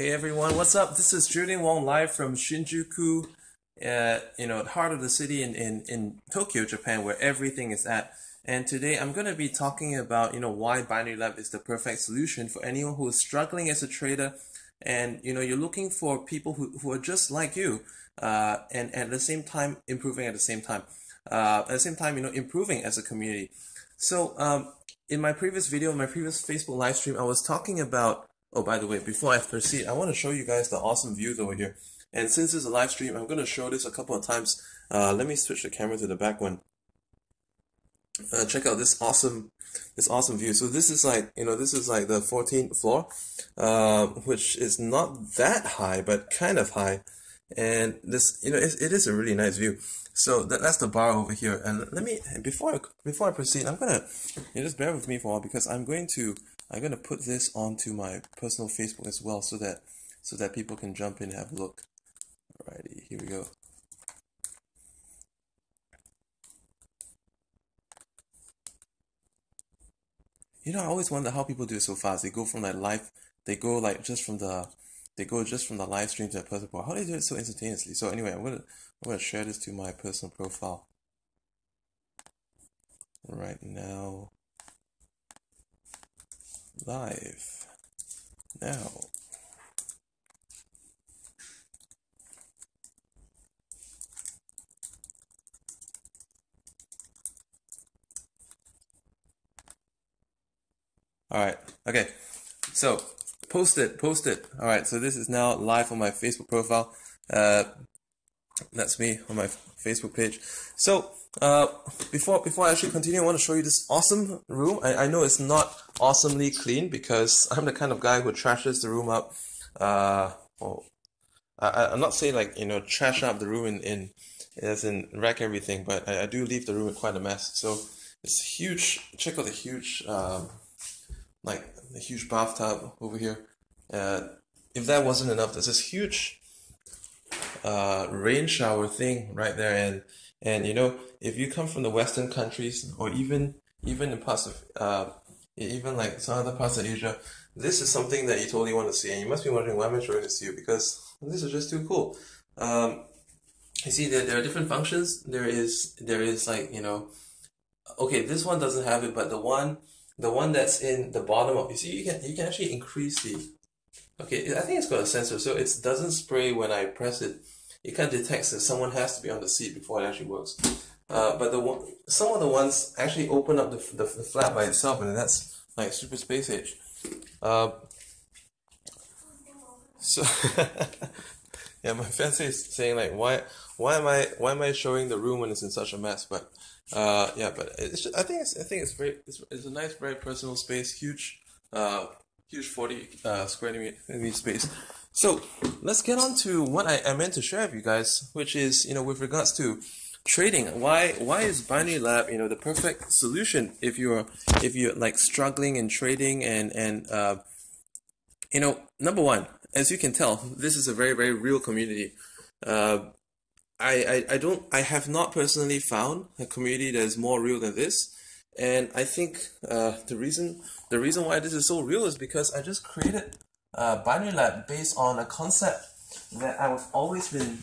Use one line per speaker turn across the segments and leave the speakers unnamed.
Hey everyone, what's up? This is Julian Wong live from Shinjuku, heart of the city in Tokyo, Japan, where everything is at. And today I'm going to be talking about, why Binary Lab is the perfect solution for anyone who is struggling as a trader and, you're looking for people who are just like you, and at the same time, improving at the same time. At the same time, improving as a community. So, in my previous video, my previous Facebook live stream, I was talking about. Oh, by the way, before I proceed, I want to show you guys the awesome views over here. And since it's a live stream, I'm going to show this a couple of times. Let me switch the camera to the back one. Check out this awesome view. So this is like, this is like the 14th floor, which is not that high, but kind of high. And this, it is a really nice view. So that's the bar over here. And let me, before I proceed, I'm gonna, just bear with me for a while because I'm gonna put this onto my personal Facebook as well, so that people can jump in and have a look. Alrighty, here we go. I always wonder how people do it so fast. They go from like live, they go just from the live stream to a personal profile. How do they do it so instantaneously? So anyway, I'm gonna share this to my personal profile right now. Live now. All right. Okay. So post it. All right. So this is now live on my Facebook profile. That's me on my Facebook page. So before I actually continue, I want to show you this awesome room. I know it's not awesomely clean because I'm the kind of guy who trashes the room up. I'm not saying like trash up the room as in wreck everything, but I do leave the room in quite a mess. So it's huge. Check out the huge like the huge bathtub over here. If that wasn't enough, there's this huge rain shower thing right there, and if you come from the Western countries or even in parts of even like some other parts of Asia, this is something that you totally want to see, and you must be wondering why am I showing this to you, because this is just too cool. You see that there are different functions. There is like okay, this one doesn't have it, but the one that's in the bottom of, you see, you can actually increase the. Okay, I think it's got a sensor, so it doesn't spray when I press it. It kind of detects that someone has to be on the seat before it actually works. But some of the ones actually open up the flap by itself, and that's like super space age. So yeah, my fiance is saying like, why am I showing the room when it's in such a mess? But yeah, but I think it's a nice, very personal space, huge 40 square meter space. So let's get on to what I meant to share with you guys, which is with regards to trading. Why is Binary Lab the perfect solution if you're like struggling in trading and number one, as you can tell, this is a very, very real community. I have not personally found a community that is more real than this. And I think the reason why this is so real is because I just created Binary Lab based on a concept that I've always been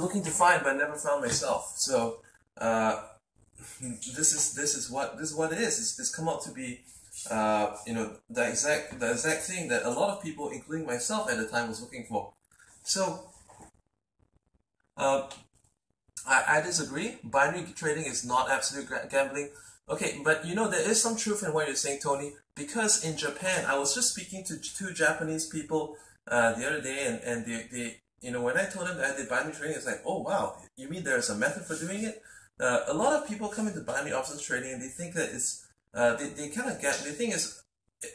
looking to find but never found myself. So this is what it is. It's come out to be the exact thing that a lot of people, including myself at the time, was looking for. So I disagree. Binary trading is not absolute gambling. Okay, but there is some truth in what you're saying, Tony, because in Japan, I was just speaking to two Japanese people the other day, and they when I told them that I did binary trading, it's like, oh wow, you mean there's a method for doing it? A lot of people come into binary options trading and they think that it's they kind of get, they think it's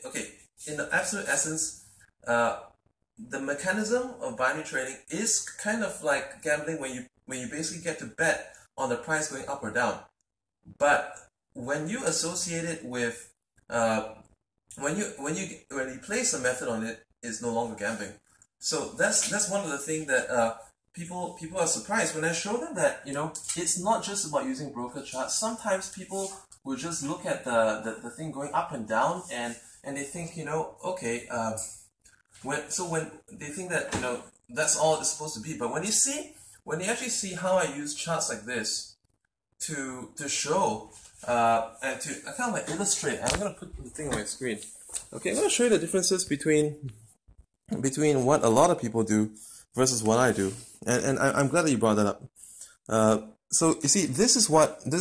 okay. In the absolute essence, the mechanism of binary trading is kind of like gambling when you basically get to bet on the price going up or down, but when you associate it with when you place a method on it, is no longer gambling. So that's one of the things that people are surprised when I show them that it's not just about using broker charts. Sometimes people will just look at the thing going up and down and they think okay when they think that that's all it's supposed to be, but when you actually see how I use charts like this to show and to kind of like illustrate. I'm gonna put the thing on my screen. Okay, I'm gonna show you the differences between what a lot of people do versus what I do, and I'm glad that you brought that up. So you see, this is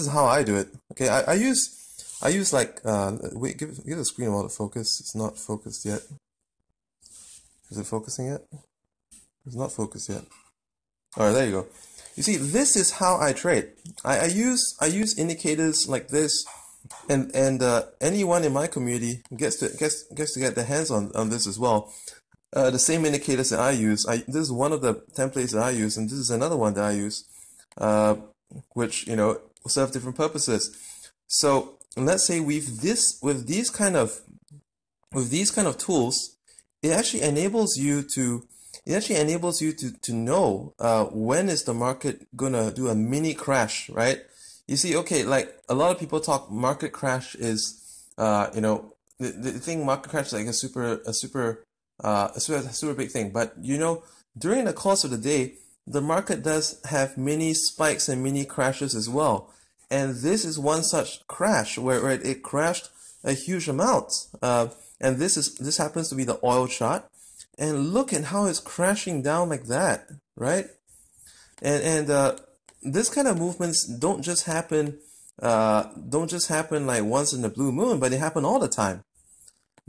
how I do it. Okay, I use like wait, give the screen a while to focus. It's not focused yet. Is it focusing yet? It's not focused yet. All right, there you go. You see, this is how I trade. I use indicators like this, and anyone in my community gets to get their hands on this as well. The same indicators that I use. This is one of the templates that I use, and this is another one that I use, which serve different purposes. So let's say with these kind of tools, it actually enables you to know when is the market gonna do a mini crash, right? You see, okay, like a lot of people talk market crash is they think market crash is like a super big thing, but during the course of the day, the market does have mini spikes and mini crashes as well. And this is one such crash where it crashed a huge amount. And this happens to be the oil chart. And look at how it's crashing down like that, right? And this kind of movements don't just happen like once in the blue moon, but they happen all the time.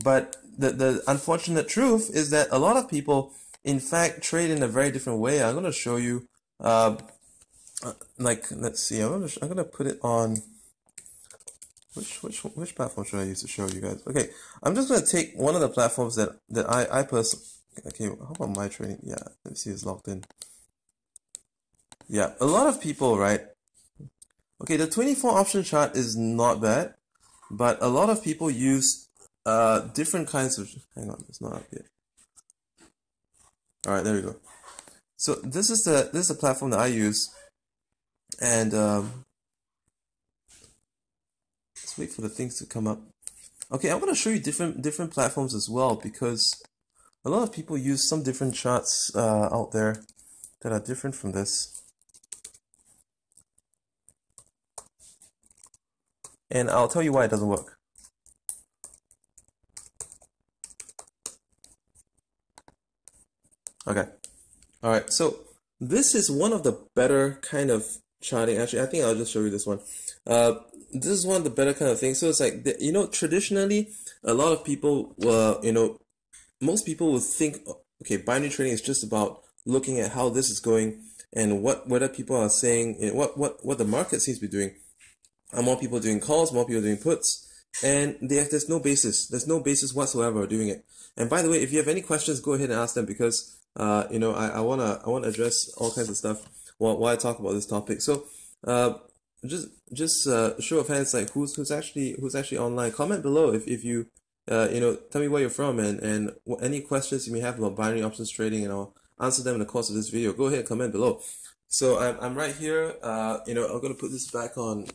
But the unfortunate truth is that a lot of people, in fact, trade in a very different way. I'm going to show you, like, let's see, I'm gonna put it on, which platform should I use to show you guys? Okay, I'm just going to take one of the platforms that I personally, okay, how about my trading? Yeah, let's see, it's logged in. Yeah, a lot of people, right? Okay, the 24 option chart is not bad, but a lot of people use different kinds of, hang on, it's not up yet. All right, there we go. So this is the platform that I use, and let's wait for the things to come up. Okay, I'm going to show you different platforms as well, because a lot of people use some different charts out there that are different from this. And I'll tell you why it doesn't work. Okay. All right. So this is one of the better kind of charting. Actually, I think I'll just show you this one. This is one of the better kind of things. So it's like, traditionally, a lot of people, most people would think, okay, binary trading is just about looking at how this is going and what other people are saying, and what the market seems to be doing. More people doing calls, more people doing puts, and there's no basis. There's no basis whatsoever doing it. And by the way, if you have any questions, go ahead and ask them, because I wanna address all kinds of stuff while I talk about this topic. So just show of hands, like who's actually online. Comment below if you tell me where you're from and any questions you may have about binary options trading, and I'll answer them in the course of this video. Go ahead and comment below. So I'm right here. I'm gonna put this back on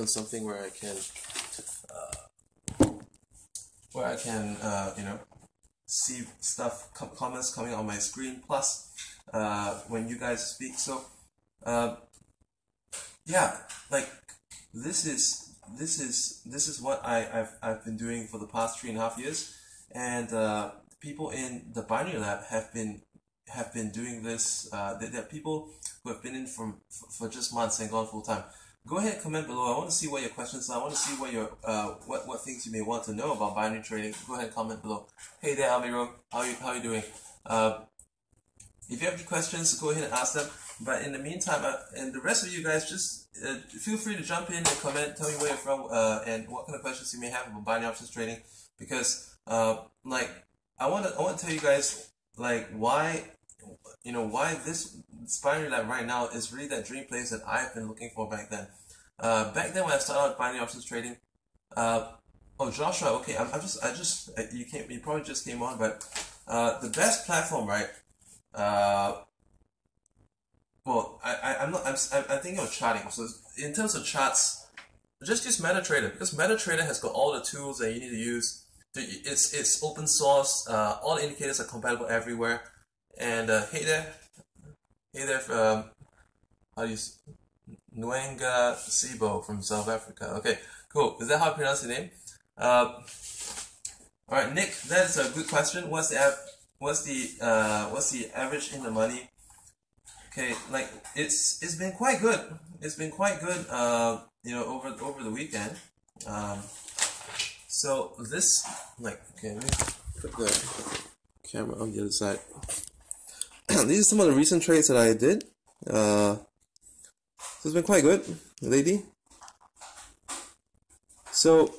something where I can see stuff, comments coming on my screen. Plus, when you guys speak. So yeah, like this is what I've been doing for the past 3.5 years, and people in the binary lab have been doing this. There are people who have been in for just months and gone full time. Go ahead and comment below. I want to see what your questions are. I want to see what your what things you may want to know about binary trading. Go ahead and comment below. Hey there, Almiro. How you doing? If you have any questions, go ahead and ask them. But in the meantime, and the rest of you guys, just feel free to jump in and comment. Tell me where you're from and what kind of questions you may have about binary options trading. Because like I want to tell you guys like why this binary lab right now is really that dream place that I've been looking for back then. Back then when I started out binary options trading, oh Joshua, okay, you probably just came on, but the best platform, right? Well, I'm thinking of charting. So in terms of charts, just use MetaTrader, because MetaTrader has got all the tools that you need to use it's open source. All the indicators are compatible everywhere. And hey there, how do you Nwanga Sibo from South Africa. Okay, cool. Is that how I pronounce your name? All right, Nick, that is a good question. What's the average in the money? Okay, like it's been quite good. It's been quite good. You know, over the weekend. So this, like, okay, let me put the camera on the other side. These are some of the recent trades that I did. So it's been quite good, lady. So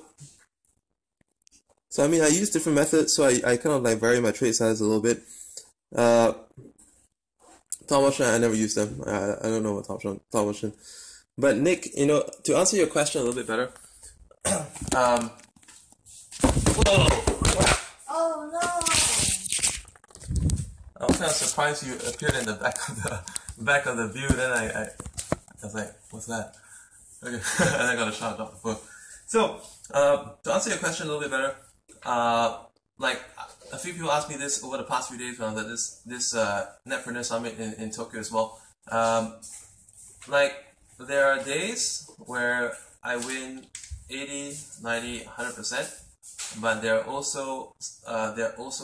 I mean, I use different methods, so I kind of like vary my trade size a little bit. Top option, I never use them. I don't know what top option. But Nick, you know, to answer your question a little bit better. Whoa!
Oh no!
I was kind of surprised you appeared in the back of the view. Then I was like, what's that? Okay, and I got a shot off the phone. So to answer your question a little bit better, like a few people asked me this over the past few days when I was at this Netpreneur Summit in Tokyo as well. Like there are days where I win 80, 90, 100%, but there also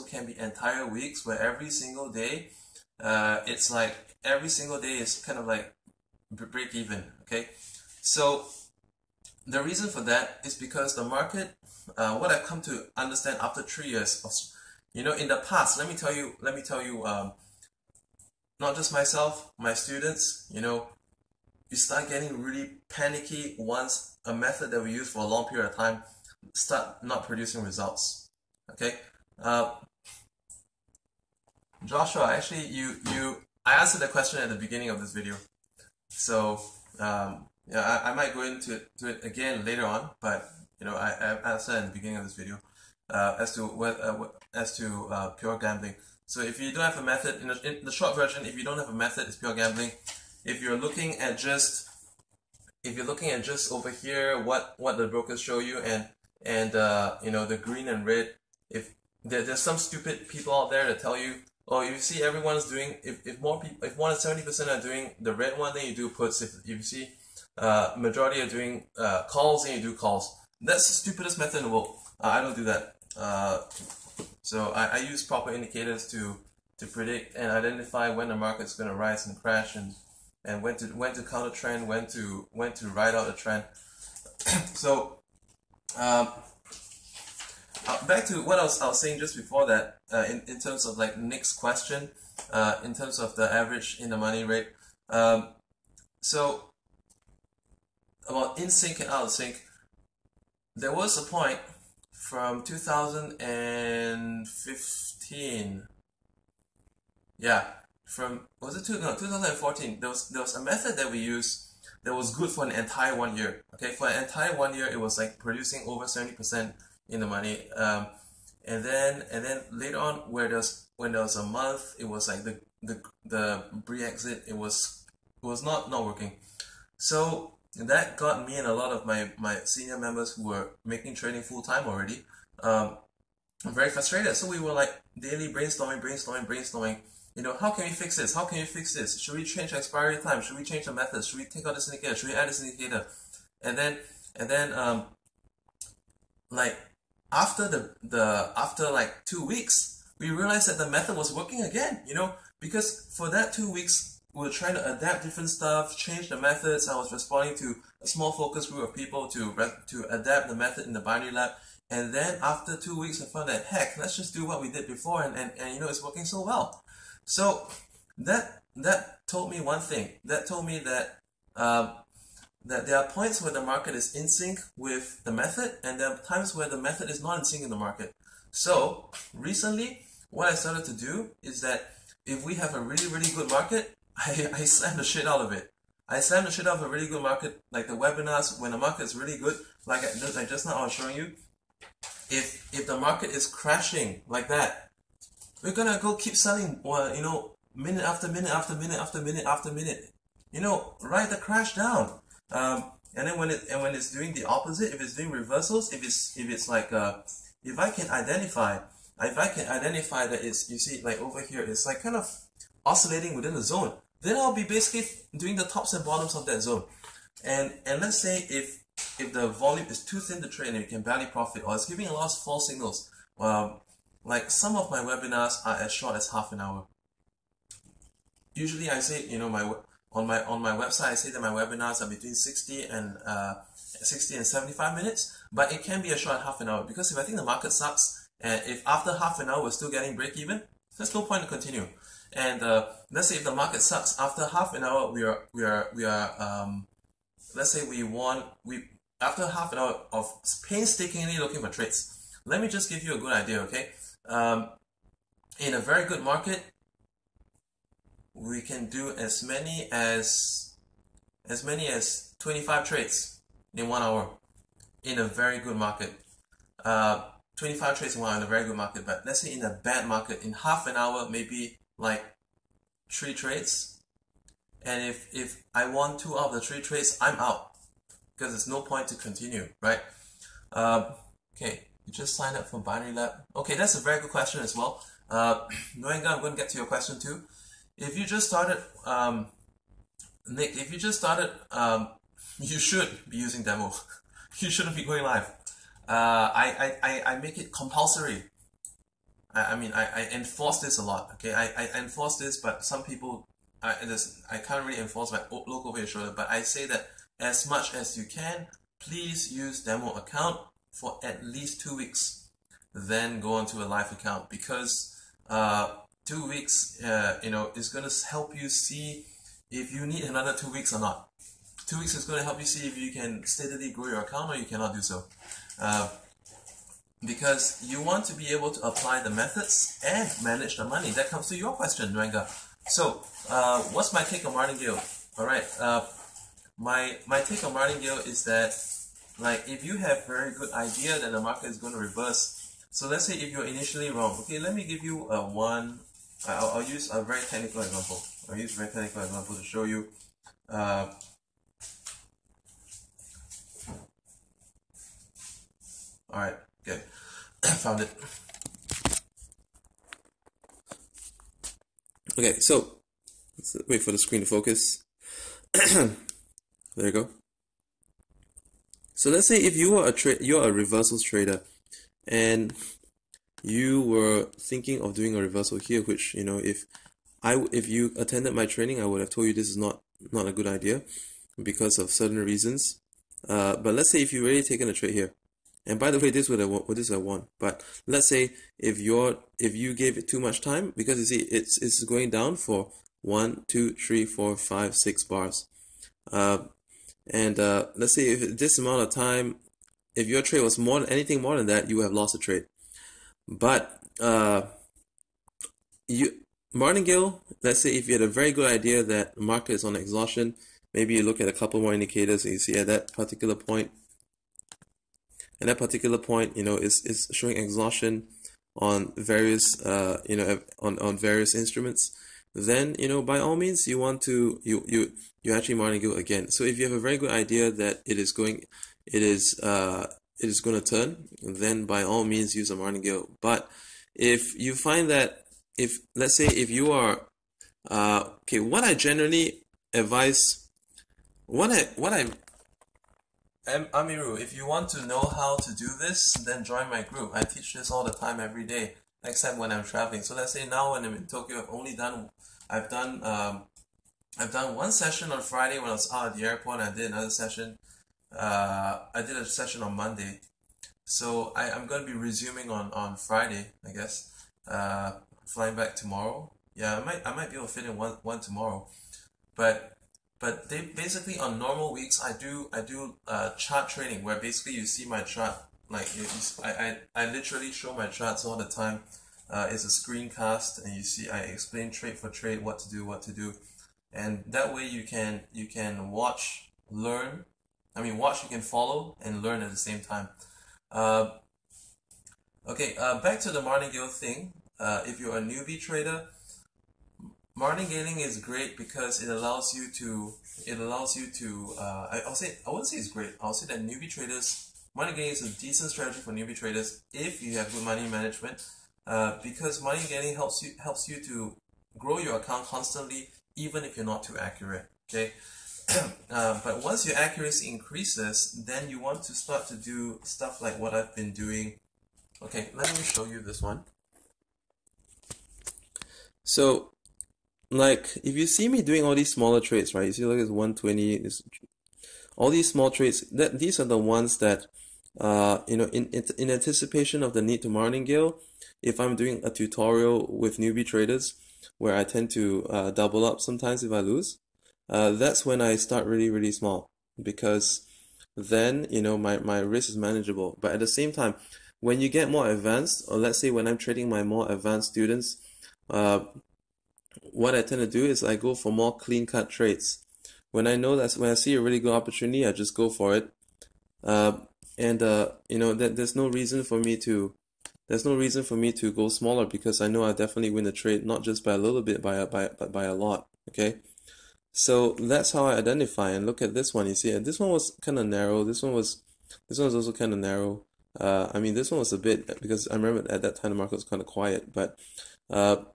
can be entire weeks where every single day, it's like every single day is kind of like break even. Okay, so the reason for that is because the market, what I've come to understand after 3 years of, you know, in the past, let me tell you, not just myself, my students, you know, you start getting really panicky once a method that we use for a long period of time start not producing results. Okay, Joshua, actually, I answered the question at the beginning of this video, so yeah, I might go into it again later on, but you know, I answered in the beginning of this video as to pure gambling. So if you don't have a method, in the short version, if you don't have a method, it's pure gambling. If you're looking at just over here, what the brokers show you, and you know, the green and red, if there's some stupid people out there that tell you, oh, you see everyone's doing, if more people, if more than 70% are doing the red one, then you do puts. If you see majority are doing calls, then you do calls. That's the stupidest method in the world. I don't do that. So I use proper indicators to predict and identify when the market's going to rise and crash, and when to counter trend, when to ride out a trend. So back to what I was saying just before that, in terms of like Nick's question, in terms of the average in the money rate. So about in sync and out of sync, there was a point from 2015. Yeah, was it 2014? There was a method that we used that was good for an entire 1 year. Okay, for an entire 1 year, it was like producing over 70% in the money. And then later on, when there was a month, it was like the pre-exit, it was not working. So that got me and a lot of my senior members who were making trading full time already, very frustrated. So we were like daily brainstorming. You know, how can we fix this? How can we fix this? Should we change expiry time? Should we change the method? Should we take out this indicator? Should we add this indicator? And then like after after like 2 weeks, we realized that the method was working again. You know, because for that 2 weeks, we were trying to adapt different stuff, change the methods. I was responding to a small focus group of people to adapt the method in the binary lab. And then after 2 weeks, I found that, heck, let's just do what we did before, and you know, it's working so well. So that told me one thing. That told me that that there are points where the market is in sync with the method, and there are times where the method is not in sync in the market. So recently, what I started to do is that if we have a really, really good market, I slam the shit out of it. I slam the shit out of a really good market, like the webinars, when the market is really good, like just now I was showing you. If the market is crashing like that, we're gonna go keep selling, you know, minute after minute after minute after minute after minute. You know, write the crash down. And then when it's doing the opposite, if it's doing reversals, if it's like if I can identify that it's, you see, like over here, it's like kind of oscillating within the zone, then I'll be basically doing the tops and bottoms of that zone. And let's say if the volume is too thin to trade and you can barely profit, or it's giving a lot of false signals, like some of my webinars are as short as half an hour. Usually I say, you know, on my website, I say that my webinars are between 60 and 75 minutes, but it can be a short half an hour, because if I think the market sucks, and if after half an hour we're still getting break even, there's no point to continue. And let's say if the market sucks after half an hour, let's say after half an hour of painstakingly looking for trades. Let me just give you a good idea, okay? In a very good market, we can do as many as 25 trades in 1 hour in a very good market. 25 trades in 1 hour in a very good market. But let's say in a bad market, in half an hour, maybe like 3 trades. And if I won 2 out of the 3 trades, I'm out, because there's no point to continue, right? Okay, you just signed up for Binary Lab. Okay, that's a very good question as well. Noenga, I'm going to get to your question too. If you just started, Nick, if you just started, you should be using demo. You shouldn't be going live. I make it compulsory. I enforce this a lot. Okay, I enforce this, but some people, I can't really enforce my local over your shoulder. But I say that as much as you can, please use demo account for at least 2 weeks. Then go on to a live account, because 2 weeks, you know, is going to help you see if you need another 2 weeks or not. 2 weeks is going to help you see if you can steadily grow your account or you cannot do so. Because you want to be able to apply the methods and manage the money. That comes to your question, Nuenga. So, what's my take on martingale? Alright, my take on martingale is that, like, if you have very good idea that the market is going to reverse, so let's say if you're initially wrong, okay, let me give you I'll use a very technical example. I'll use a very technical example to show you. Alright, good. Found it. Okay, so let's wait for the screen to focus. There you go. So let's say if you are you're a reversals trader, and you were thinking of doing a reversal here, which, you know, if you attended my training, I would have told you this is not a good idea because of certain reasons. But let's say if you already taken a trade here, and by the way, this is I want. But let's say if you gave it too much time, because you see it's going down for 1, 2, 3, 4, 5, 6 bars. Let's say if this amount of time, if your trade was anything more than that, you would have lost a trade. But martingale, let's say if you had a very good idea that the market is on exhaustion, maybe you look at a couple more indicators and you see at that particular point, you know, is showing exhaustion on various on various instruments. Then, you know, by all means, you want to you actually martingale again. So if you have a very good idea that it is going to turn, then by all means use a martingale. But if you find that, let's say if you are okay, what I generally advise, Amiru, if you want to know how to do this, then join my group. I teach this all the time, every day, except when I'm traveling. So let's say now when I'm in Tokyo, I've done one session on Friday when I was out at the airport, and I did another session. I did a session on Monday. So I'm going to be resuming on Friday, I guess. Flying back tomorrow. Yeah, I might be able to fit in one tomorrow. But they basically, on normal weeks, I do chart trading, where basically you see my chart. Like I literally show my charts all the time. It's a screencast, and you see I explain trade for trade, what to do, and that way you can watch, learn. Watch, you can follow and learn at the same time. Okay, back to the martingale thing. If you're a newbie trader, martingaling is great because it allows you to I wouldn't say it's great. I'll say that newbie traders money getting is a decent strategy for newbie traders if you have good money management, because money getting helps you to grow your account constantly, even if you're not too accurate. Okay, but once your accuracy increases, then you want to start to do stuff like what I've been doing. Okay, let me show you this one. So, like, if you see me doing all these smaller trades, right? You see, look, it's 120. All these small trades. These are the ones that, in anticipation of the need to martingale. If I'm doing a tutorial with newbie traders, where I tend to double up sometimes if I lose, that's when I start really small, because then my risk is manageable. But at the same time, when you get more advanced, or let's say when I'm trading my more advanced students, what I tend to do is I go for more clean-cut trades. When I see a really good opportunity, I just go for it. There's no reason for me to go smaller, because I know I definitely win the trade, not just by a little bit, but by a lot. Okay, so that's how I identify. And look at this one. You see, this one was kind of narrow. This one was also kind of narrow. I mean, this one was a bit, because I remember at that time the market was kind of quiet. But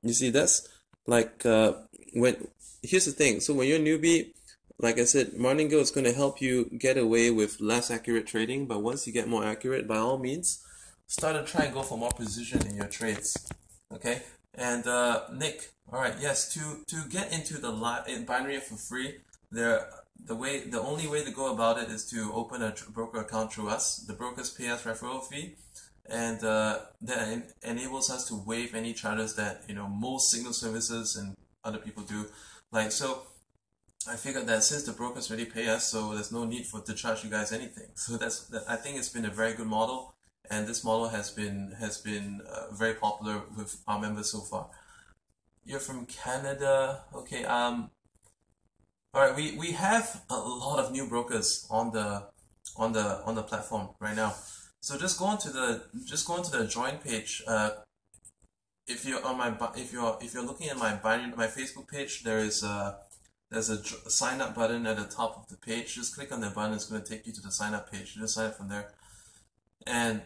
you see, that's like here's the thing. So when you're a newbie, like I said, martingale is going to help you get away with less accurate trading. But once you get more accurate, by all means, start to try and go for more precision in your trades. Okay, and Nick, all right, yes, to get into the binary for free, the only way to go about it is to open a broker account through us. The brokers pay us referral fee, and that enables us to waive any charges that most signal services and other people do. Like, so I figured that since the brokers already pay us, so there's no need to charge you guys anything. So I think it's been a very good model, and this model has been very popular with our members so far. You're from Canada, okay? All right, we have a lot of new brokers on the platform right now. So just go into the join page. If you're looking at my Facebook page, there's a sign up button at the top of the page. Just click on that button. It's going to take you to the sign up page. You just sign up from there. And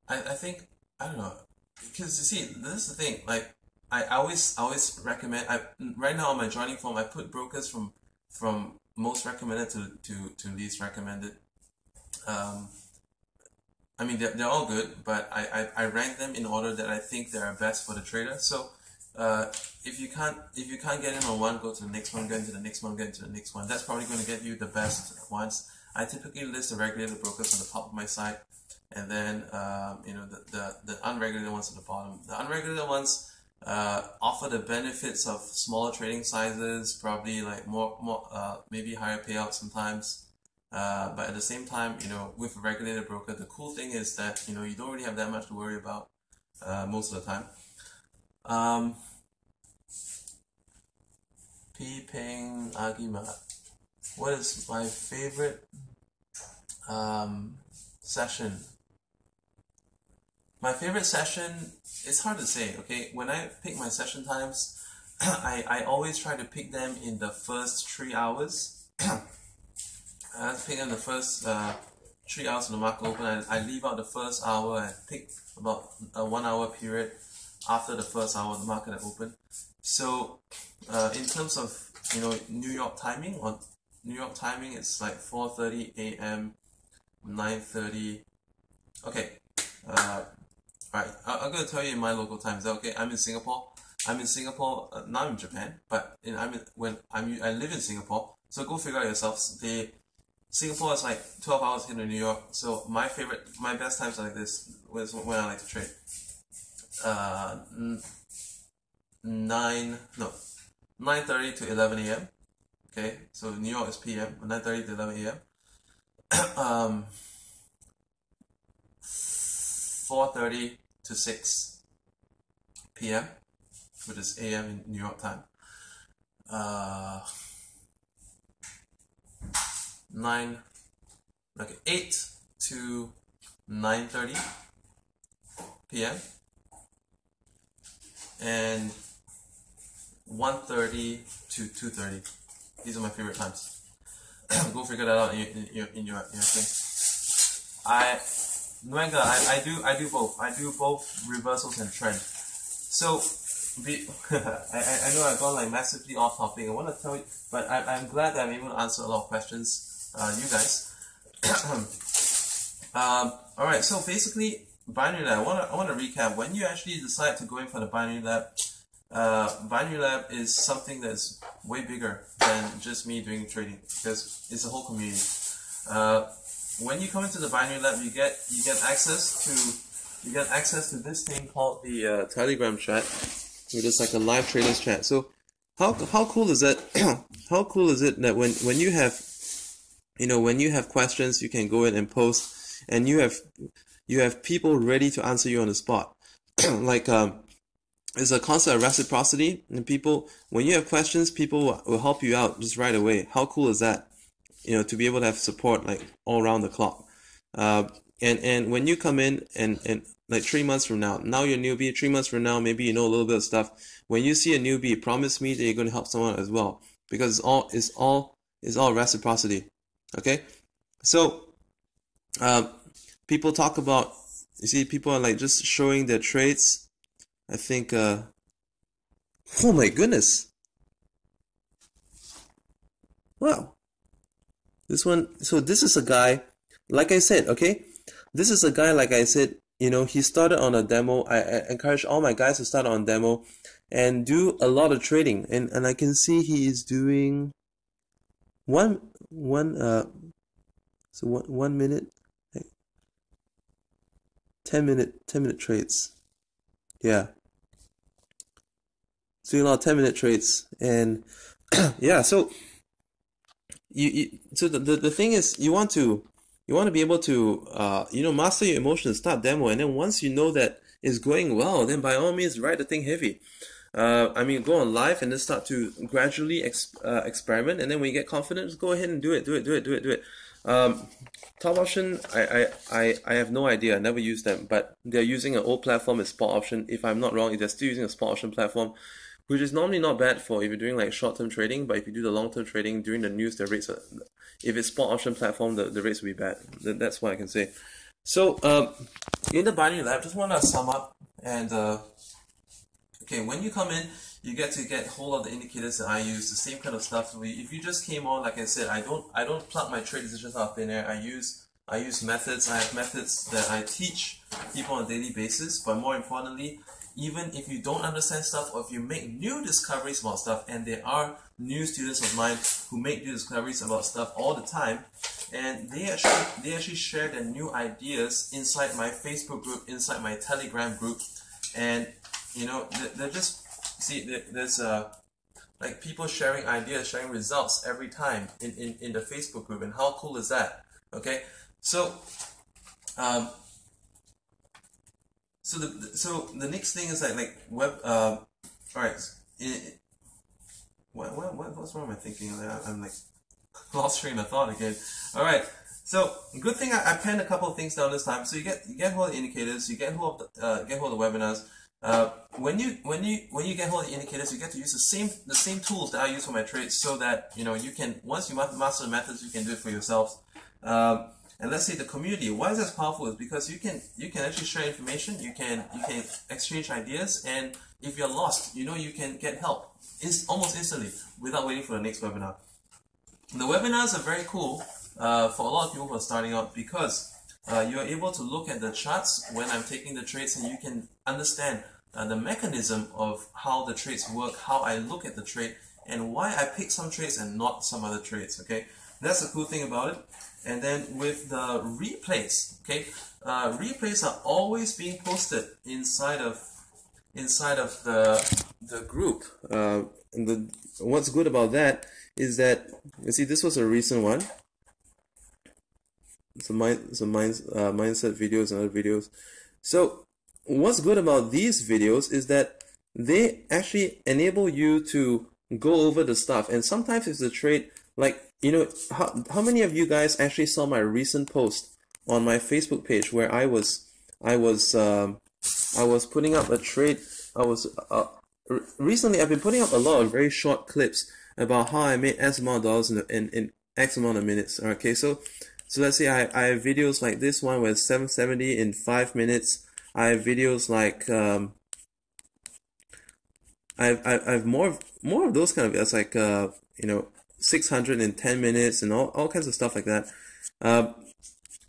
I think, I don't know, because you see, this is the thing. Like, I always recommend. Right now on my joining form, I put brokers from most recommended to least recommended. I mean, they're all good, but I rank them in order that I think they are best for the trader. So if you can't get in on one, go to the next one, get into the next one, get into the next one. That's probably going to get you the best ones. I typically list the regulated brokers on the top of my site, and then the unregulated ones at the bottom. The unregulated ones offer the benefits of smaller trading sizes, probably like more maybe higher payouts sometimes. But at the same time, with a regulated broker, the cool thing is that you don't really have that much to worry about most of the time. Ping Agima. What is my favorite session? My favorite session, it's hard to say, okay? When I pick my session times, I always try to pick them in the first 3 hours. I pick in the first 3 hours of the market open. I leave out the first hour and pick about a 1 hour period after the first hour of the market open. So in terms of New York timing, it's like 4:30 a.m., 9:30. Okay, right. I'm gonna tell you in my local time. Is that okay? I'm in Singapore. Now I'm in Japan, but I live in Singapore. So go figure out yourselves. Singapore is like 12 hours into New York. So my best times like this was when I like to trade. 9:30 to 11 a.m. Okay, so New York is PM, 9:30 to 11 a.m. 4:30 to 6 p.m., which is a.m. in New York time. 8 to 9:30 p.m. and 1:30 to 2:30. These are my favorite times. Go figure that out in your thing. Nuenga, I do both. I do both reversals and trend. So I know I've gone like massively off topic. I want to tell you, but I'm glad that I'm able to answer a lot of questions, you guys. All right. So basically, binary lab. I want to recap. When you actually decide to go in for the binary lab is something that's way bigger than just me doing trading, because it's a whole community. When you come into the binary lab, you get access to this thing called the Telegram chat, which is like a live traders chat. So how cool is that? How cool is it that when you have when you have questions, you can go in and post, and you have people ready to answer you on the spot. Like it's a concept of reciprocity, and people, when you have questions, people will help you out just right away. How cool is that? To be able to have support like all around the clock. And when you come in and like 3 months from now you're a newbie, 3 months from now, maybe you know a little bit of stuff. When you see a newbie, promise me that you're going to help someone as well, because it's all reciprocity. Okay? So, people talk about, you see, people are like just showing their trades. I think, oh my goodness. Wow. This one, so this is a guy, like I said, okay? This is a guy, like I said, he started on a demo. I encourage all my guys to start on demo and do a lot of trading. And I can see he is doing one minute, 10 minute trades. Yeah. So doing a lot of 10-minute trades. And yeah, so so the thing is, you want to be able to master your emotions, start demo, and then once you know that it's going well, then by all means ride the thing heavy. I mean, go on live and then start to gradually experiment, and then when you get confident, just go ahead and do it. Top option, I have no idea. I never used them, but they're using an old platform as spot option. If I'm not wrong, they're still using a spot option platform, which is normally not bad for if you're doing like short-term trading, but if you do the long-term trading during the news, the rates are, if it's spot option platform, the rates will be bad. That's what I can say. So in the binary lab, just want to sum up and okay, when you come in, you get hold of the indicators that I use, the same kind of stuff. So if you just came on, like I said, I don't plug my trade decisions out of thin air. I use methods. I have methods that I teach people on a daily basis, but more importantly, even if you don't understand stuff, or if you make new discoveries about stuff, and there are new students of mine who make new discoveries about stuff all the time, and they actually share their new ideas inside my Facebook group, inside my Telegram group, and they're just, see, there's like people sharing ideas, sharing results every time in the Facebook group, and how cool is that? Okay, so so the next thing is like web. All right. What's wrong with my thinking? I'm like lost train of thought again. All right. So good thing I penned a couple of things down this time. So you get hold of the indicators. You get hold of the webinars. When you get hold of the indicators, you get to use the same tools that I use for my trades, so that you can, once you master the methods, you can do it for yourselves. And let's say the community. Why is that powerful? Is because you can actually share information. You can exchange ideas, and if you're lost, you can get help almost instantly without waiting for the next webinar. The webinars are very cool for a lot of people who are starting out, because you're able to look at the charts when I'm taking the trades, and you can understand the mechanism of how the trades work, how I look at the trade, and why I pick some trades and not some other trades. Okay, that's the cool thing about it. And then with the replays, okay, replays are always being posted inside of the group. And what's good about that is that, you see, this was a recent one. Mindset videos and other videos. So what's good about these videos is that they actually enable you to go over the stuff. And sometimes it's a trade, like, how many of you guys actually saw my recent post on my Facebook page where I was putting up a trade. Recently I've been putting up a lot of very short clips about how I made X amount of dollars in X amount of minutes. Okay, so let's say I have videos like this one with 770 in 5 minutes. I have videos like I have more of those kind of videos like 610 minutes and all kinds of stuff like that.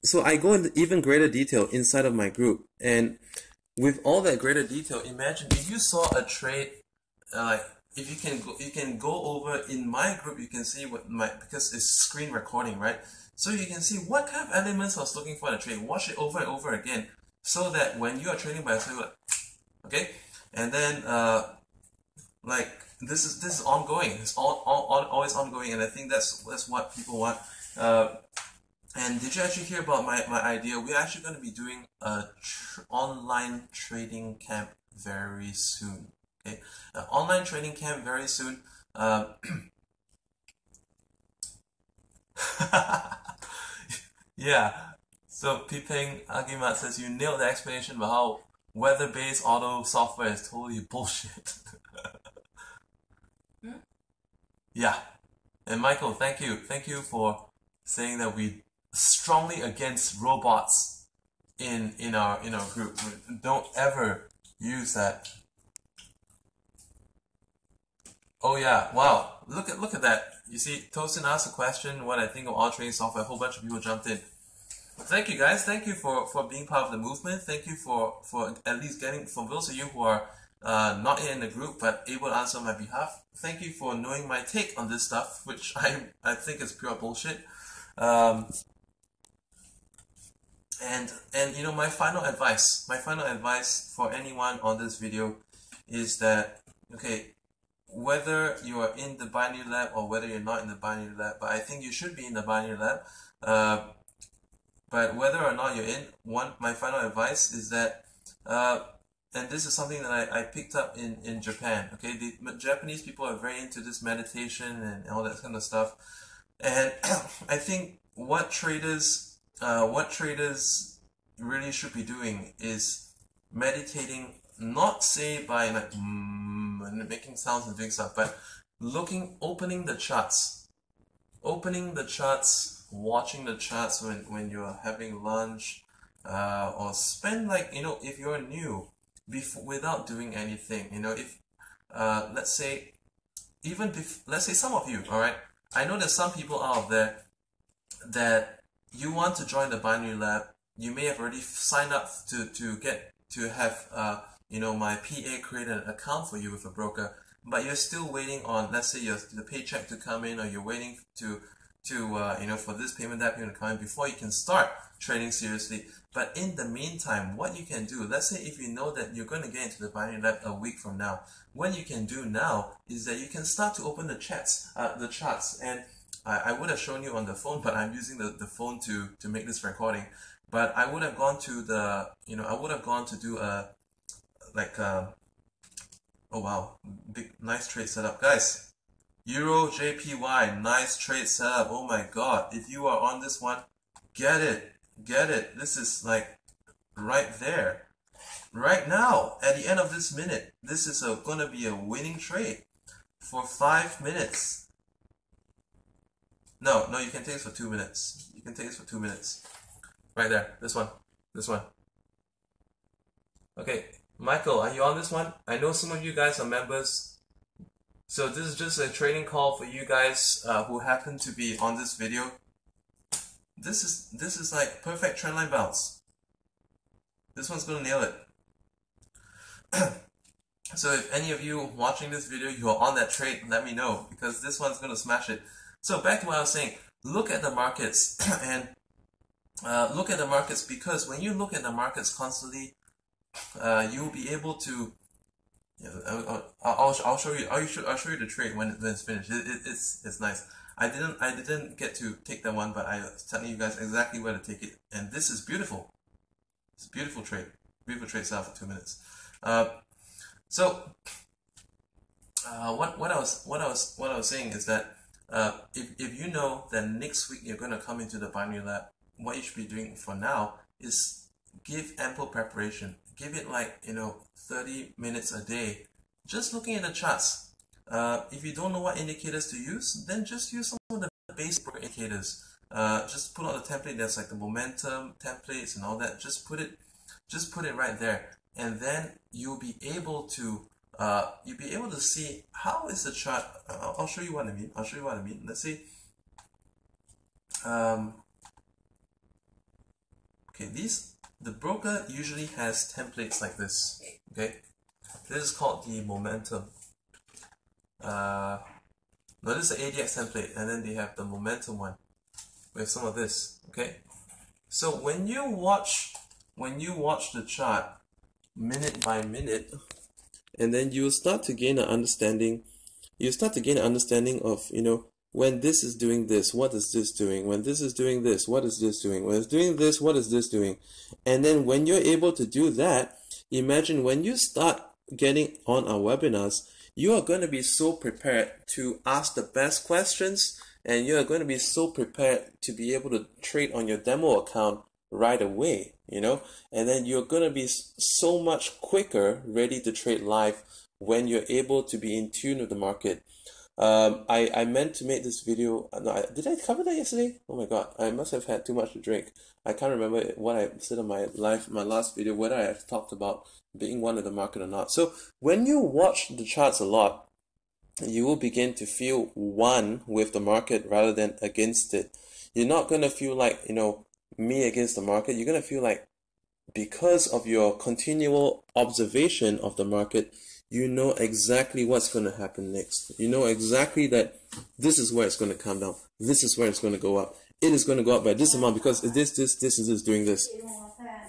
So I go into even greater detail inside of my group, and with all that greater detail, imagine if you saw a trade, if you can go over in my group, you can see what because it's screen recording, right? So you can see what kind of elements I was looking for in a trade. Watch it over and over again, so that when you are trading by yourself, okay, and then like this is ongoing. It's always ongoing, and I think that's what people want. And did you actually hear about my idea? We're actually going to be doing a online trading camp very soon. Okay, an online trading camp very soon. Yeah. So Pipeng Agimat says you nailed the explanation about how weather-based auto software is totally bullshit. Yeah. And Michael, thank you for saying that we strongly against robots in our group. Don't ever use that. Oh yeah, wow. Look at that. You see, Tosin asked a question what I think of all trading software. A whole bunch of people jumped in. Thank you guys. Thank you for being part of the movement. Thank you for at least getting, for those of you who are not in the group but able to answer on my behalf. Thank you for knowing my take on this stuff, which I think is pure bullshit. And my final advice for anyone on this video is that, okay, whether you are in the binary lab or whether you're not in the binary lab, but I think you should be in the binary lab. But whether or not you're in, my final advice is that, and this is something that I picked up in Japan. Okay, the Japanese people are very into this meditation and all that kind of stuff, and I think what traders really should be doing is meditating, not say by like and making sounds and doing stuff, but opening the charts, watching the charts when you're having lunch, or spend like, if you're new, without doing anything, if let's say let's say some of you, all right, I know there's some people out there that you want to join the binary lab. You may have already signed up to have my PA create an account for you with a broker, but you're still waiting on, let's say, the paycheck to come in, or you're waiting to for this payment, that payment to come in before you can start trading seriously. But in the meantime, what you can do, let's say if you know that you're going to get into the binary lab a week from now, what you can do now is that you can start to open the charts, and I would have shown you on the phone, but I'm using the phone to make this recording. But I would have gone to do a oh wow, nice trade setup, guys. Euro JPY, nice trade setup. Oh my god, if you are on this one, get it. This is like right there, right now, at the end of this minute. This is gonna be a winning trade for 5 minutes. No, you can take this for 2 minutes. You can take this for 2 minutes. Right there, this one. Okay, Michael, are you on this one? I know some of you guys are members. So this is just a training call for you guys who happen to be on this video. This is like perfect trendline bounce. This one's gonna nail it. So if any of you watching this video, you are on that trade, let me know, because this one's gonna smash it. So back to what I was saying, look at the markets and look at the markets, because when you look at the markets constantly, you'll be able to. I'll show you. I'll show you the trade when it's finished. It's nice. I didn't get to take that one, but I was telling you guys exactly where to take it, and this is beautiful. It's a beautiful trade. Beautiful trade set for 2 minutes. So what I was saying is that if you know that next week you're going to come into the binary lab, what you should be doing for now is give ample preparation. Give it like 30 minutes a day, just looking at the charts. If you don't know what indicators to use, then just use some of the basic indicators. Just put on the template that's like the momentum templates and all that. Just put it right there, and then you'll be able to see how is the chart. I'll show you what I mean. Let's see. Okay, the broker usually has templates like this. Okay, this is called the momentum. No, this is the ADX template, and then they have the momentum one with some of this. Okay, so when you watch the chart minute by minute, and then you start to gain an understanding. You start to gain an understanding of, you know, when this is doing this, what is this doing? When this is doing this, what is this doing? When it's doing this, what is this doing? And then when you're able to do that, imagine when you start getting on our webinars, you are going to be so prepared to ask the best questions, and you are going to be so prepared to be able to trade on your demo account right away, you know, and then you're going to be so much quicker ready to trade live when you're able to be in tune with the market. I meant to make this video. No, did I cover that yesterday? Oh my god, I must have had too much to drink. I can't remember what I said on my last video, whether I talked about being one of the market or not. So when you watch the charts a lot, you will begin to feel one with the market rather than against it. You're not going to feel like, you know, me against the market. You're going to feel like, because of your continual observation of the market, you know exactly what's going to happen next. You know exactly that this is where it's going to come down. This is where it's going to go up. It is going to go up by this amount because this is doing this.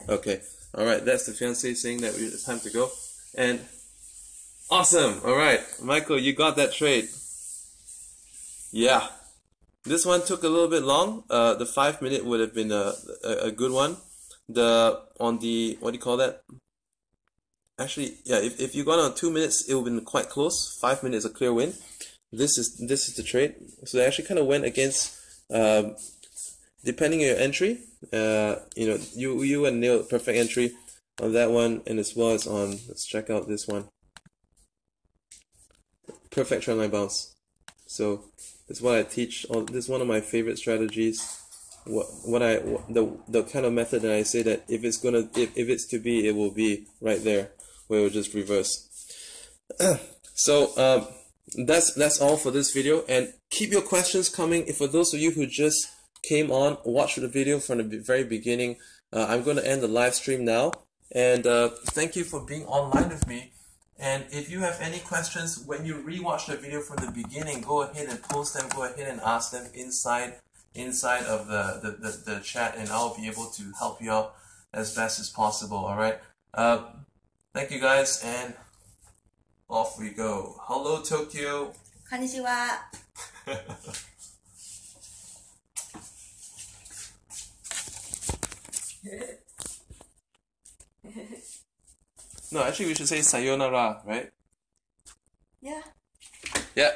Okay. All right. That's the fiancé saying that it's time to go. And awesome. All right. Michael, you got that trade. Yeah. This one took a little bit long. The 5 minute would have been a good one. What do you call that? Actually, yeah, if you got on 2 minutes, it would have been quite close. 5 minutes a clear win. This is the trade. So they actually kind of went against, depending on your entry. You know, you and Neil perfect entry on that one, and as well as on, let's check out this one. Perfect trendline bounce. So that's what I teach. This is one of my favorite strategies. The kind of method that I say that if it's to be, it will be right there, where it will just reverse. So that's all for this video, and keep your questions coming. If for those of you who just came on, watch the video from the very beginning. I'm going to end the live stream now, and thank you for being online with me. And if you have any questions when you rewatch the video from the beginning, go ahead and post them. Go ahead and ask them inside of the chat, and I'll be able to help you out as best as possible. All right. Thank you guys, and off we go. Hello, Tokyo.
Konnichiwa.
No, actually we should say sayonara, right?
Yeah.
Yeah.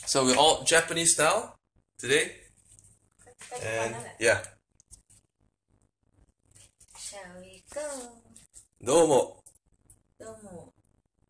So we're all Japanese style today. And yeah.
Shall we go?
どうも。